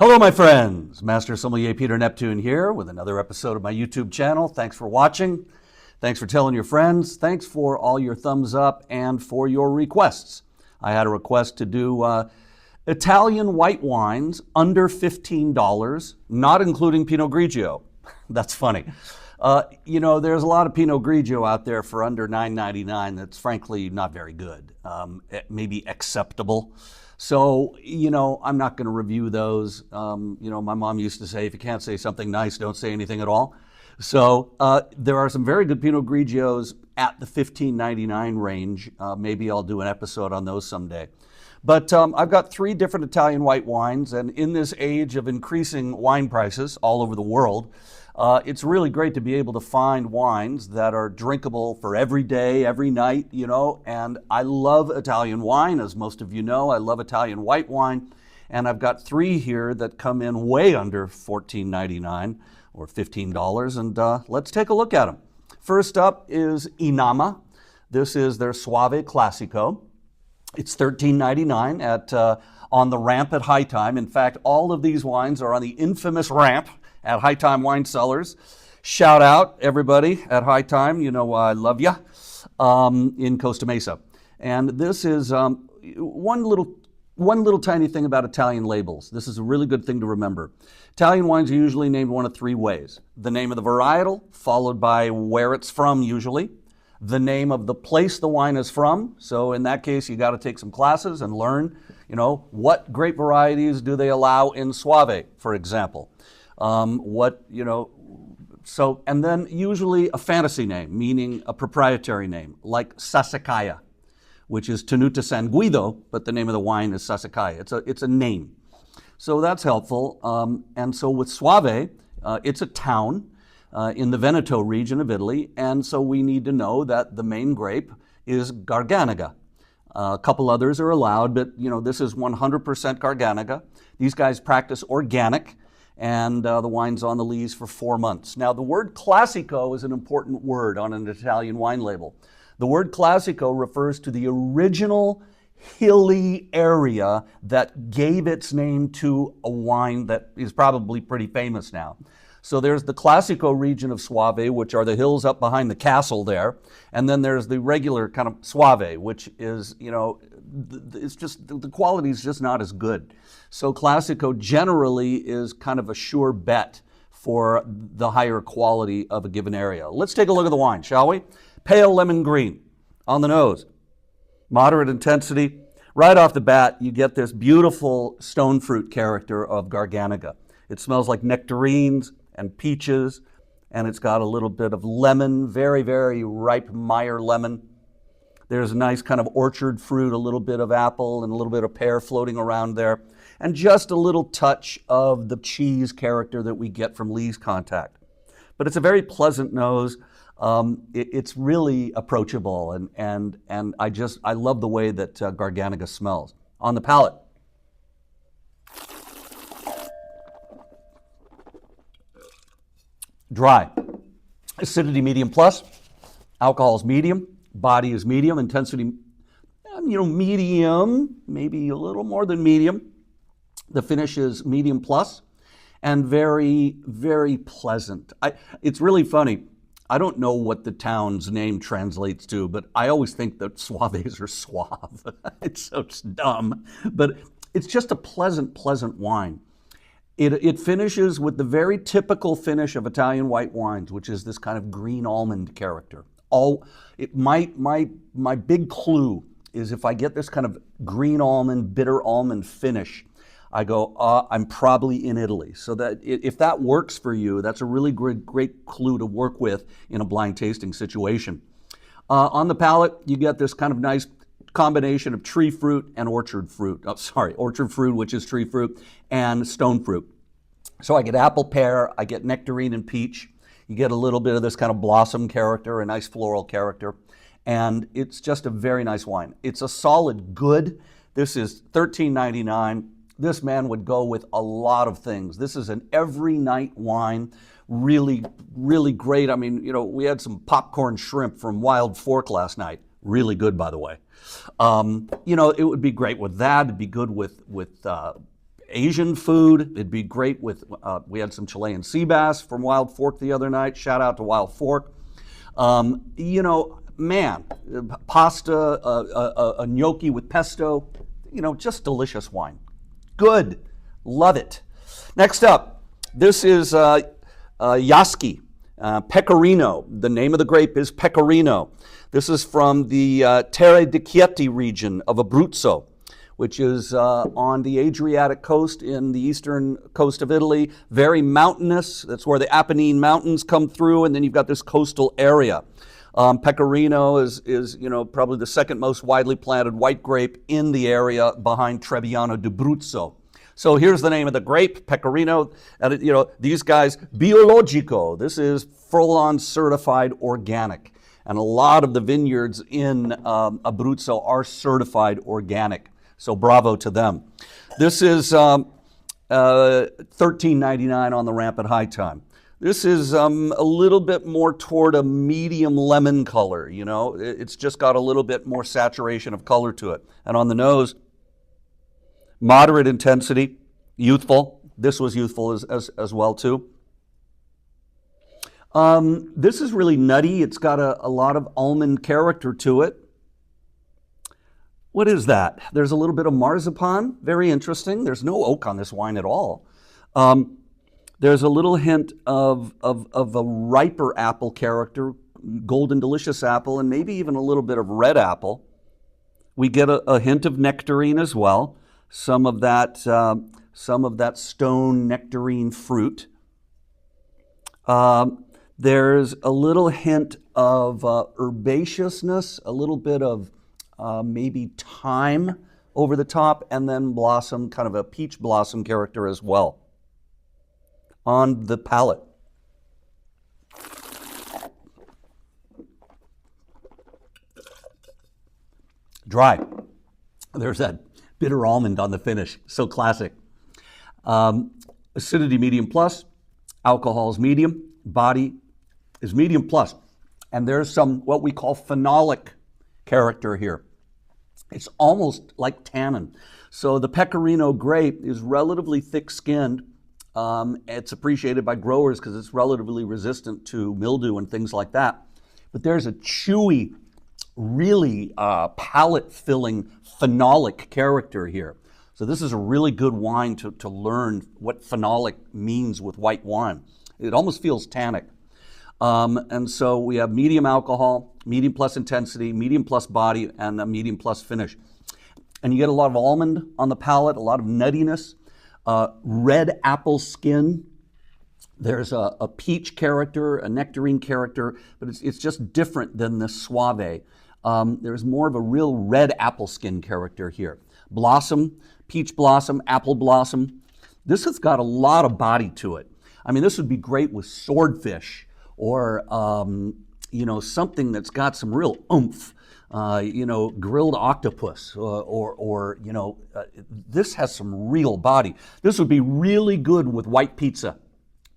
Hello, my friends. Master Sommelier Peter Neptune here with another episode of my YouTube channel. Thanks for watching. Thanks for telling your friends. Thanks for all your thumbs up and for your requests. I had a request to do Italian white wines under $15, not including Pinot Grigio. That's funny. There's a lot of Pinot Grigio out there for under $9.99 that's frankly not very good, maybe acceptable. So, I'm not going to review those. My mom used to say, if you can't say something nice, don't say anything at all. So there are some very good Pinot Grigios at the $15.99 range. Maybe I'll do an episode on those someday. But I've got 3 different Italian white wines, and in this age of increasing wine prices all over the world, it's really great to be able to find wines that are drinkable for every day, every night, and I love Italian wine, as most of you know. I love Italian white wine, and I've got 3 here that come in way under $14.99 or $15, and let's take a look at them. First up is Enama. This is their Soave Classico. It's $13.99 on the ramp at High Time. In fact, all of these wines are on the infamous ramp at High Time Wine Cellars. Shout out, everybody at High Time. You know I love you, in Costa Mesa. And this is one little tiny thing about Italian labels. This is a really good thing to remember. Italian wines are usually named one of 3 ways. The name of the varietal, followed by where it's from usually. The name of the place the wine is from. So in that case, you got to take some classes and learn, what grape varieties do they allow in Soave, for example. And then usually a fantasy name, meaning a proprietary name, like Sassicaia, which is Tenuta San Guido, but the name of the wine is Sassicaia. It's a name. So that's helpful. And so with Soave, it's a town in the Veneto region of Italy, and so we need to know that the main grape is Garganega. A couple others are allowed, but this is 100% Garganega. These guys practice organic, and the wine's on the lees for 4 months. Now, the word Classico is an important word on an Italian wine label. The word Classico refers to the original hilly area that gave its name to a wine that is probably pretty famous now. So there's the Classico region of Soave, which are the hills up behind the castle there. And then there's the regular kind of Soave, which is, it's just, the quality is just not as good. So Classico generally is kind of a sure bet for the higher quality of a given area. Let's take a look at the wine, shall we? Pale lemon green on the nose, moderate intensity. Right off the bat, you get this beautiful stone fruit character of Garganega. It smells like nectarines and peaches, and it's got a little bit of lemon, very, very ripe Meyer lemon. There's a nice kind of orchard fruit, a little bit of apple and a little bit of pear floating around there, and just a little touch of the cheese character that we get from Lee's Contact. But it's a very pleasant nose. It's really approachable, and I love the way that Garganega smells. On the palate, dry. Acidity medium plus. Alcohol is medium. Body is medium. Intensity, medium, maybe a little more than medium. The finish is medium plus and very, very pleasant. It's really funny. I don't know what the town's name translates to, but I always think that Soaves are suave. It's so dumb, but it's just a pleasant, pleasant wine. It finishes with the very typical finish of Italian white wines, which is this kind of green almond character. My big clue is if I get this kind of green almond, bitter almond finish, I go, I'm probably in Italy. So that if that works for you, that's a really great clue to work with in a blind tasting situation. On the palate, you get this kind of nice combination of tree fruit and orchard fruit. Orchard fruit, which is tree fruit, and stone fruit. So I get apple pear, I get nectarine and peach. You get a little bit of this kind of blossom character, a nice floral character, and it's just a very nice wine. It's a solid good. This is $13.99. This man would go with a lot of things. This is an every night wine, really, really great. I mean, we had some popcorn shrimp from Wild Fork last night. Really good, by the way. It would be great with that. It'd be good with Asian food. It'd be great with, we had some Chilean sea bass from Wild Fork the other night. Shout out to Wild Fork. You know, man, pasta, a gnocchi with pesto, you know, just delicious wine. Good. Love it. Next up, this is Yasky, Pecorino. The name of the grape is Pecorino. This is from the Terre di Chieti region of Abruzzo, which is on the Adriatic coast in the eastern coast of Italy. Very mountainous. That's where the Apennine Mountains come through, and then you've got this coastal area. Pecorino is you know, probably the second most widely planted white grape in the area behind Trebbiano d'Abruzzo. So here's the name of the grape, Pecorino. And you know, these guys, biologico. This is full-on certified organic. And a lot of the vineyards in Abruzzo are certified organic. So bravo to them. This is $13.99 on the ramp at high time. This is a little bit more toward a medium lemon color, you know. It's just got a little bit more saturation of color to it. And on the nose, moderate intensity, youthful. This was youthful as well too. This is really nutty. It's got a lot of almond character to it. What is that? There's a little bit of marzipan. Very interesting. There's no oak on this wine at all. There's a little hint of a riper apple character, golden delicious apple, and maybe even a little bit of red apple. We get a hint of nectarine as well. Some of that stone nectarine fruit. There's a little hint of herbaceousness, a little bit of maybe thyme over the top, and then blossom, kind of a peach blossom character as well on the palate. Dry. There's that bitter almond on the finish. So classic. Acidity medium plus, alcohol is medium, body is medium plus. And there's some what we call phenolic character here. It's almost like tannin. So the Pecorino grape is relatively thick-skinned. It's appreciated by growers because it's relatively resistant to mildew and things like that. But there's a chewy, really palate-filling phenolic character here. So this is a really good wine to learn what phenolic means with white wine. It almost feels tannic. And so we have medium alcohol, medium plus intensity, medium plus body, and a medium plus finish. And you get a lot of almond on the palate, a lot of nuttiness, red apple skin. There's a peach character, a nectarine character, but it's just different than the Suave. There's more of a real red apple skin character here. Blossom, peach blossom, apple blossom. This has got a lot of body to it. I mean, this would be great with swordfish or, you know, something that's got some real oomph. You know, grilled octopus or you know, this has some real body. This would be really good with white pizza.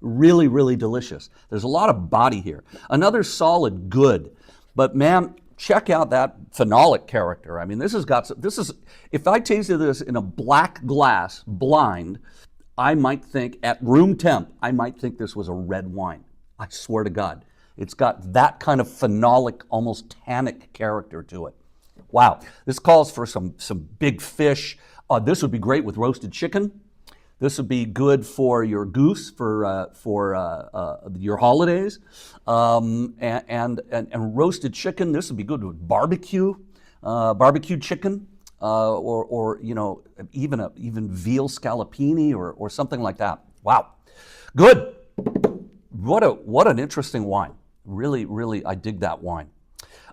Really, really delicious. There's a lot of body here. Another solid good, but man, check out that phenolic character. I mean, this is, if I tasted this in a black glass, blind, I might think, at room temp, I might think this was a red wine. I swear to God. It's got that kind of phenolic, almost tannic character to it. Wow. This calls for some big fish. This would be great with roasted chicken. This would be good for your goose for your holidays. And roasted chicken, this would be good with barbecue, barbecue chicken, or you know, even veal scallopini or something like that. Wow. Good. What an interesting wine. Really, really, I dig that wine.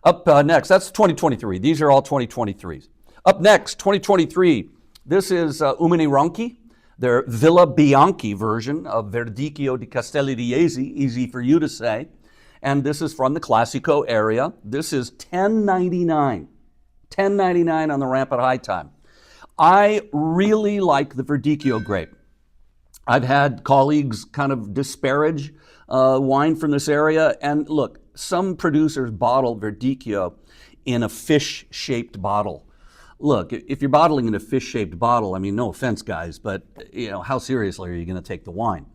Up next, that's 2023. These are all 2023s. Up next, 2023. This is Umani Ronchi, their Villa Bianchi version of Verdicchio di Castelli di Jesi, easy for you to say. And this is from the Classico area. This is $10.99. $10.99 on the ramp at high time. I really like the Verdicchio grape. I've had colleagues kind of disparage wine from this area. And look, some producers bottle Verdicchio in a fish-shaped bottle. look, if you're bottling in a fish-shaped bottle, I mean, no offense, guys, but how seriously are you going to take the wine?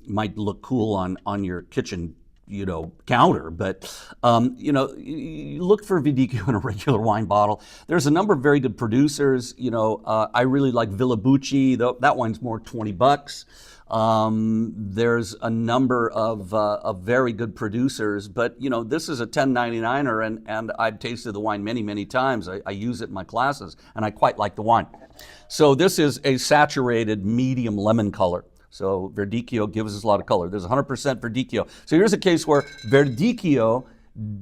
Might look cool on your kitchen, counter, but you look for Verdicchio in a regular wine bottle. There's a number of very good producers. I really like Villabucci. That wine's more $20. There's a number of very good producers, but this is a 10.99er, and I've tasted the wine many, many times. I use it in my classes, and I quite like the wine. So this is a saturated medium lemon color. So Verdicchio gives us a lot of color. There's 100% Verdicchio. So here's a case where Verdicchio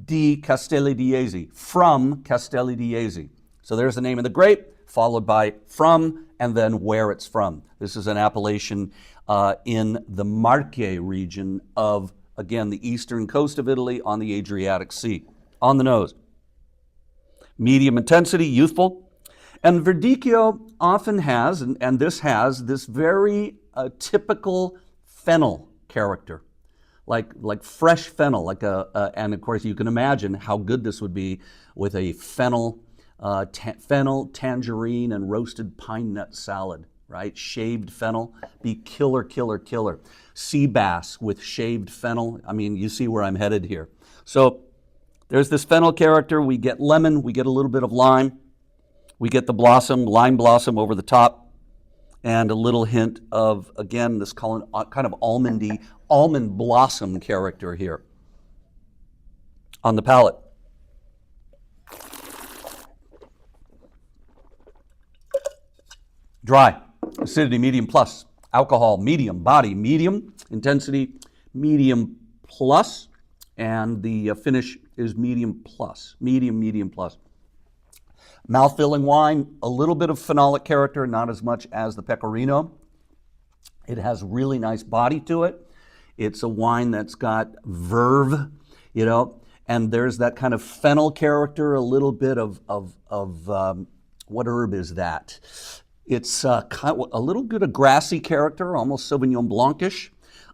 di Castelli di Jesi, from Castelli di Jesi. So there's the name of the grape, followed by from, and then where it's from. This is an appellation in the Marche region of, again, the eastern coast of Italy on the Adriatic Sea. On the nose. Medium intensity, youthful. And Verdicchio often has, and this has, this very typical fennel character, like fresh fennel, and of course you can imagine how good this would be with a fennel, tangerine, and roasted pine nut salad, right? Shaved fennel, be killer, killer, killer. Sea bass with shaved fennel. I mean, you see where I'm headed here. So there's this fennel character. We get lemon, we get a little bit of lime, we get the lime blossom over the top, and a little hint of, again, this kind of almondy, almond blossom character here on the palate. Dry, acidity medium plus, alcohol medium, body medium, intensity medium plus, and the finish is medium plus, medium plus. Mouth-filling wine, a little bit of phenolic character, not as much as the Pecorino. It has really nice body to it. It's a wine that's got verve, and there's that kind of fennel character, a little bit of what herb is that? It's kind of a little bit of grassy character, almost Sauvignon Blanc-ish,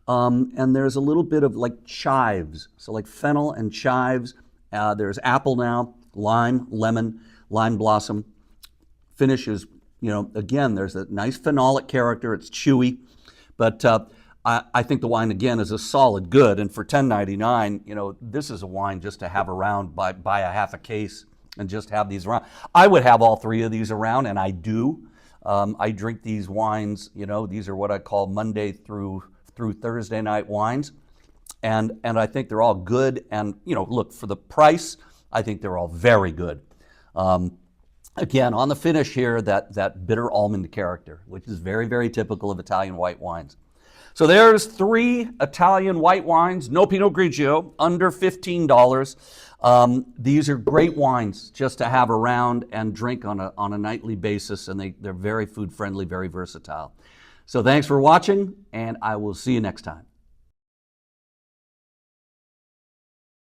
and there's a little bit of like chives, so like fennel and chives. There's apple now, lime, lemon, lime blossom. Finish is, again, there's a nice phenolic character. It's chewy, but I think the wine, again, is a solid good. And for $10.99, this is a wine just to have around, buy a half a case and just have these around. I would have all three of these around, and I do. I drink these wines, these are what I call Monday through Thursday night wines. And I think they're all good. And, look, for the price, I think they're all very good. Again, on the finish here, that bitter almond character, which is very, very typical of Italian white wines. So there's 3 Italian white wines, no Pinot Grigio, under $15. These are great wines just to have around and drink on a nightly basis, and they're very food friendly, very versatile. So thanks for watching, and I will see you next time.